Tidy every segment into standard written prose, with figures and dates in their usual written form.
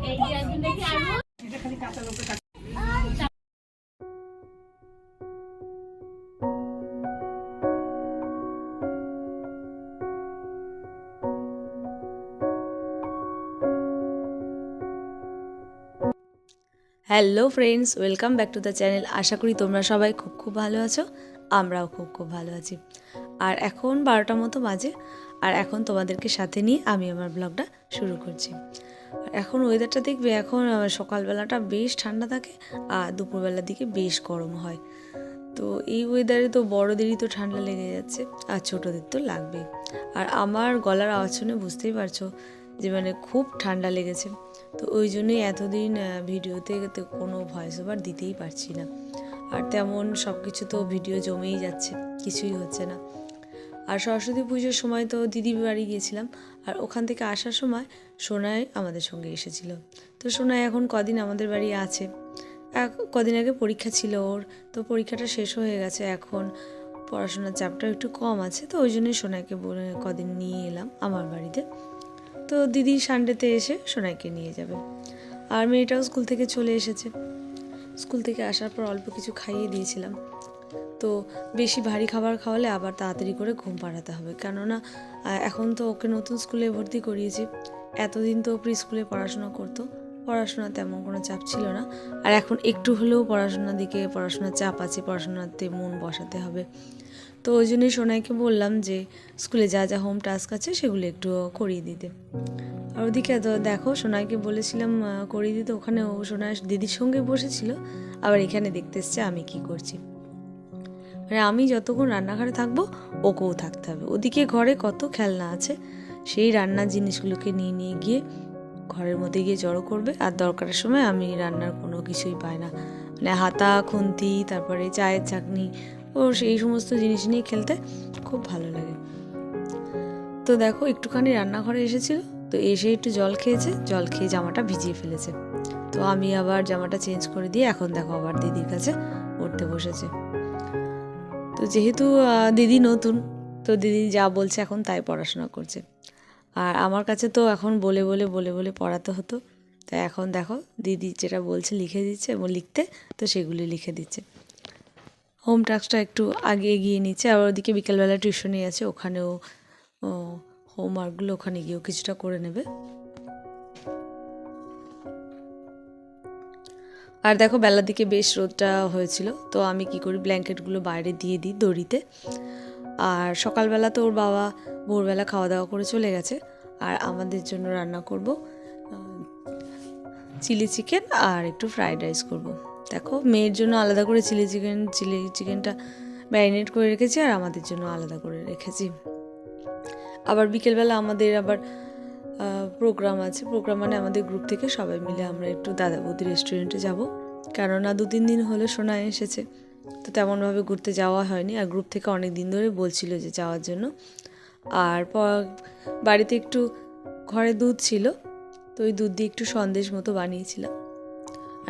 Hello friends, welcome back to the channel. আশা করি তোমরা সবাই খুব ভালো আছো। আমরাও খুব ভালো আছি। আর এখন 12টার মতো বাজে, আর এখন তোমাদেরকে সাথে নিয়ে আমি আমার ব্লগটা শুরু করছি। এখন ওয়েদারটা দেখবে, এখন সকালবেলাটা বেশ ঠান্ডা থাকে আর দুপুরবেলার দিকে বেশ গরম হয়। তো এই ওয়েদারে তো বড়োদেরই তো ঠান্ডা লেগে যাচ্ছে আর ছোটোদের তো লাগবেই। আর আমার গলার আওয়াজ শুনে বুঝতেই পারছো যে খুব ঠান্ডা লেগেছে। তো ওই জন্যই এতদিন ভিডিওতে কোনো ভয়েস ওভার দিতেই পারছি না। আর তেমন সব কিছু তো ভিডিও জমেই যাচ্ছে, কিছুই হচ্ছে না। আর সরস্বতী পুজোর সময় তো দিদির বাড়ি গিয়েছিলাম, আর ওখান থেকে আসার সময় সোনাই আমাদের সঙ্গে এসেছিল। তো সোনাই এখন কদিন আমাদের বাড়ি আছে। কদিন আগে পরীক্ষা ছিল ওর, তো পরীক্ষাটা শেষ হয়ে গেছে। এখন পড়াশোনার চাপটা একটু কম আছে, তো ওই জন্যই সোনাইকে বলে কদিন নিয়ে এলাম আমার বাড়িতে। তো দিদি সানডেতে এসে সোনাইকে নিয়ে যাবে। আর মেয়েটাও স্কুল থেকে চলে এসেছে। স্কুল থেকে আসার পর অল্প কিছু খাইয়ে দিয়েছিলাম। তো বেশি ভারী খাবার খাওয়ালে আবার তাড়াতাড়ি করে ঘুম পাড়াতে হবে, কেননা এখন তো ওকে নতুন স্কুলে ভর্তি করিয়েছি। এতদিন তো প্রি স্কুলে পড়াশোনা করতো, পড়াশোনা তেমন কোনো চাপ ছিল না। আর এখন একটু হলেও পড়াশোনার চাপ আছে, পড়াশোনাতে মন বসাতে হবে। তো ওই জন্যই সোনাইকে বললাম যে স্কুলে যা যা হোম টাস্ক আছে সেগুলো একটু করিয়ে দিতে। আর ওদিকে তো দেখো, সোনাইকে বলেছিলাম করিয়ে দিতে, ওখানে ও সোনাই দিদির সঙ্গে বসেছিল, আবার এখানে দেখতে এসছে আমি কি করছি। আমি যতক্ষণ রান্নাঘরে থাকবো ওকেও থাকতে হবে। ওদিকে ঘরে কত খেলনা আছে, সেই রান্নার জিনিসগুলোকে নিয়ে নিয়ে গিয়ে ঘরের মধ্যে গিয়ে জড়ো করবে। আর দরকারের সময় আমি রান্নার কোনো কিছুই পাই না, হাতা খুন্তি, তারপরে চায়ের চাকনি, ও সেই সমস্ত জিনিস নিয়ে খেলতে খুব ভালো লাগে। তো দেখো, একটুখানি রান্নাঘরে এসেছিল, তো এসে একটু জল খেয়েছে, জল খেয়ে জামাটা ভিজিয়ে ফেলেছে। তো আমি আবার জামাটা চেঞ্জ করে দিয়ে এখন দেখো আবার দিদির কাছে পড়তে বসেছে। তো যেহেতু দিদি নতুন, তো দিদি যা বলছে এখন তাই পড়াশোনা করছে। আর আমার কাছে তো এখন বলে বলে পড়াতে হতো, তাই এখন দেখো দিদি যেটা বলছে লিখে দিচ্ছে, এবং লিখতে তো সেগুলি লিখে দিচ্ছে। হোম টাস্কটা একটু আগে এগিয়ে নিচ্ছে। আর ওদিকে বিকেলবেলা টিউশনি আছে, ওখানেও হোমওয়ার্কগুলো ওখানে গিয়েও কিছুটা করে নেবে। আর দেখো, বেলার দিকে বেশ রোদটা হয়েছিল, তো আমি কি করি, ব্ল্যাঙ্কেটগুলো বাইরে দিয়ে দিই দড়িতে। আর সকালবেলা তো ওর বাবা ভোরবেলা খাওয়া দাওয়া করে চলে গেছে, আর আমাদের জন্য রান্না করব চিলি চিকেন আর একটু ফ্রাইড রাইস করব। দেখো, মেয়ের জন্য আলাদা করে চিলি চিকেনটা ম্যারিনেট করে রেখেছি, আর আমাদের জন্য আলাদা করে রেখেছি। আবার বিকেলবেলা আমাদের আবার প্রোগ্রাম আছে। প্রোগ্রাম মানে আমাদের গ্রুপ থেকে সবাই মিলে আমরা একটু দাদা বৌদি রেস্টুরেন্টে যাব, কেননা 2-3 দিন হলো সোনা এসেছে, তো তেমনভাবে ঘুরতে যাওয়া হয়নি। আর গ্রুপ থেকে অনেক দিন ধরে বলছিল যে যাওয়ার জন্য। আর বাড়িতে একটু ঘরে দুধ ছিল, তো ওই দুধ দিয়ে একটু সন্দেশ মতো বানিয়েছিলাম।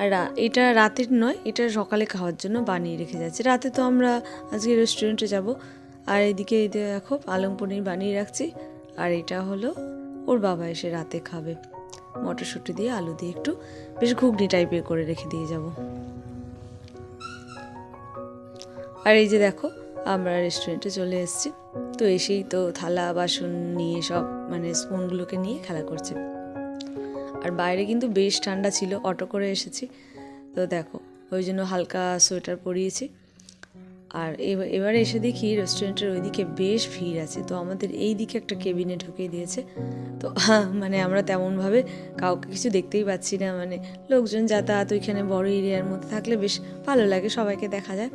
আর এটা রাতের নয়, এটা সকালে খাওয়ার জন্য বানিয়ে রেখে যাচ্ছে। রাতে তো আমরা আজকে রেস্টুরেন্টে যাব। আর এদিকে দেখো পালং পনির বানিয়ে রাখছি, আর এটা হলো ওর বাবা এসে রাতে খাবে। মটরশুঁটি দিয়ে আলু দিয়ে একটু বেশ ঘুগনি টাইপের করে রেখে দিয়ে যাব। আর এই যে দেখো, আমরা রেস্টুরেন্টে চলে এসেছি। তো এসেই তো থালা বাসন নিয়ে সব স্পুনগুলোকে নিয়ে খেলা করছে। আর বাইরে কিন্তু বেশ ঠান্ডা ছিল, অটো করে এসেছি, তো দেখো ওই জন্য হালকা সোয়েটার পরিয়েছি। আর এবারে এসে দেখি রেস্টুরেন্টের ওইদিকে বেশ ভিড় আছে, তো আমাদের এই দিকে একটা কেবিনে ঢুকিয়ে দিয়েছে। তো আমরা তেমনভাবে কাউকে কিছু দেখতেই পাচ্ছি না, লোকজন যাতায়াত ওইখানে বড় এরিয়ার মধ্যে থাকলে বেশ ভালো লাগে, সবাইকে দেখা যায়।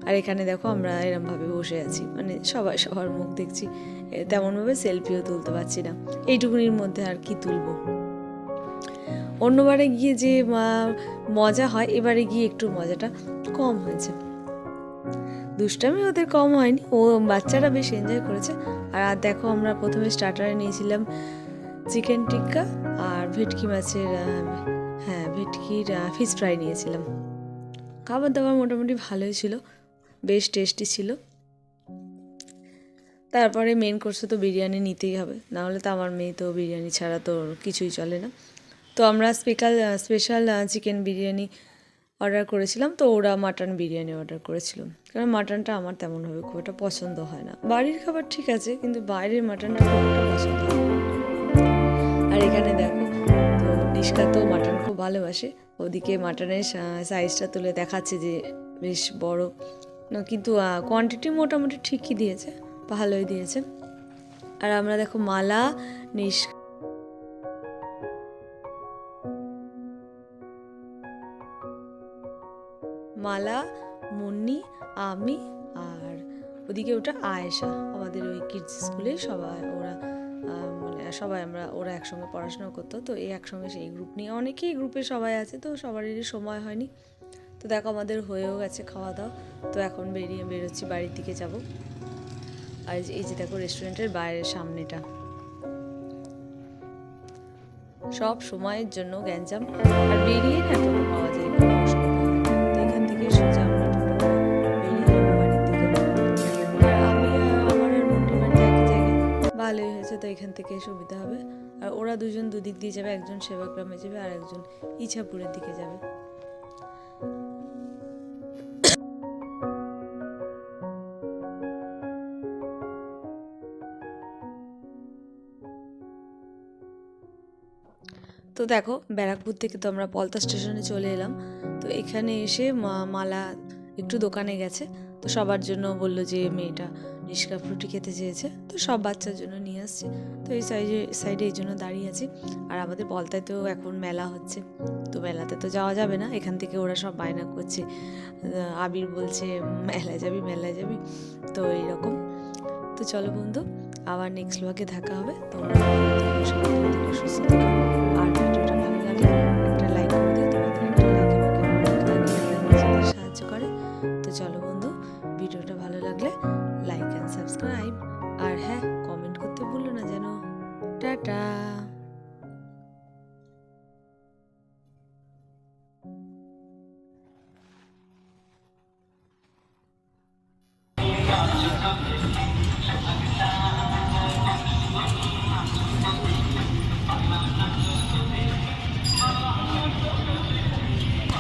আর এখানে দেখো আমরা এরমভাবে বসে আছি, সবাই সবার মুখ দেখছি, তেমনভাবে সেলফিও তুলতে পারছি না। এইটুকুনির মধ্যে আর কি তুলবো। অন্যবারে গিয়ে যে মজা হয়, এবারে গিয়ে একটু মজাটা কম হয়েছে। দুষ্টামি ওদের কম হয়নি, ও বাচ্চারা বেশ এনজয় করেছে। আর দেখো, আমরা প্রথমে স্টার্টারে নিয়েছিলাম চিকেন টিক্কা আর ভেটকি মাছের ভেটকির ফিশ ফ্রাই নিয়েছিলাম। খাবার দাবার মোটামুটি ভালোই ছিল, বেশ টেস্টি ছিল। তারপরে মেন কোর্সে তো বিরিয়ানি নিতেই হবে, নাহলে তো আমার মেয়ে তো বিরিয়ানি ছাড়া তো কিছুই চলে না। তো আমরা স্পেশাল চিকেন বিরিয়ানি অর্ডার করেছিলাম, তো ওরা মাটন বিরিয়ানি অর্ডার করেছিল, কারণ মাটনটা আমার তেমনভাবে খুব একটা পছন্দ হয় না। বাড়ির খাবার ঠিক আছে, কিন্তু বাইরের মাটনটা খুব একটা পছন্দ হয় না। আর এখানে দেখো, তো নিষ্কা তো মাটন খুব ভালোবাসে, ওদিকে মাটনের সাইজটা তুলে দেখাচ্ছে যে বেশ বড়, কিন্তু কোয়ান্টিটি মোটামুটি ঠিকই দিয়েছে, ভালোই দিয়েছে। আর আমরা দেখো মালা, মালা, মুন্নি, আমি, আর ওদিকে ওটা আয়েশা, আমাদের ওই কিডস স্কুলে সবাই ওরা মানে সবাই ওরা একসঙ্গে পড়াশোনা করতো, তো এই একসঙ্গে সেই গ্রুপ নিয়ে অনেকেই গ্রুপে সবাই আছে, তো সবারই সময় হয়নি। তো দেখো আমাদের হয়েও গেছে খাওয়া দাওয়া, তো এখন বেরোচ্ছি, বাড়ির দিকে যাব। আর এই যে দেখো রেস্টুরেন্টের বাইরের সামনেটা, সব সময়ের জন্য গ্যাঞ্জাম, আর বেরিয়ে না টোটো পাওয়া যায় না, তো এখান থেকে সোজা আমরা টোটো বেরিয়ে যাবো বাড়ির দিকে। আর আমি আর আমার আর মুন্ডির বাড়ি একই জায়গায়, ভালোই হয়েছে, তো এখান থেকে সুবিধা হবে। আর ওরা দুজন দুদিক দিয়ে যাবে, একজন সেবাগ্রামে যাবে আর একজন ইছাপুরের দিকে যাবে। তো দেখো ব্যারাকপুর থেকে তো আমরা পলতা স্টেশনে চলে এলাম। তো এখানে এসে মালা একটু দোকানে গেছে, তো সবার জন্য বলল যে মেয়েটা নিষ্কা ফ্রুটি খেতে চেয়েছে, তো সব বাচ্চার জন্য নিয়ে আসছে। তো এই সাইডে এই জন্য দাঁড়িয়ে আছি। আর আমাদের পলতায় তো এখন মেলা হচ্ছে, তো মেলাতে তো যাওয়া যাবে না, এখান থেকে ওরা সব বায়না করছে, আবির বলছে মেলায় যাবি মেলায় যাবি, তো এইরকম। তো চলো বন্ধু, আবার নেক্সট ব্লগে দেখা হবে। তোমরা সুস্থ থেকো, আর ভিডিওটা ভালো লাগলে একটা লাইক করে দিও, তোমাদের একটা লাইক আমাকে অনেক সাহায্য করে। তো চলো বন্ধু, ভিডিওটা ভালো লাগলে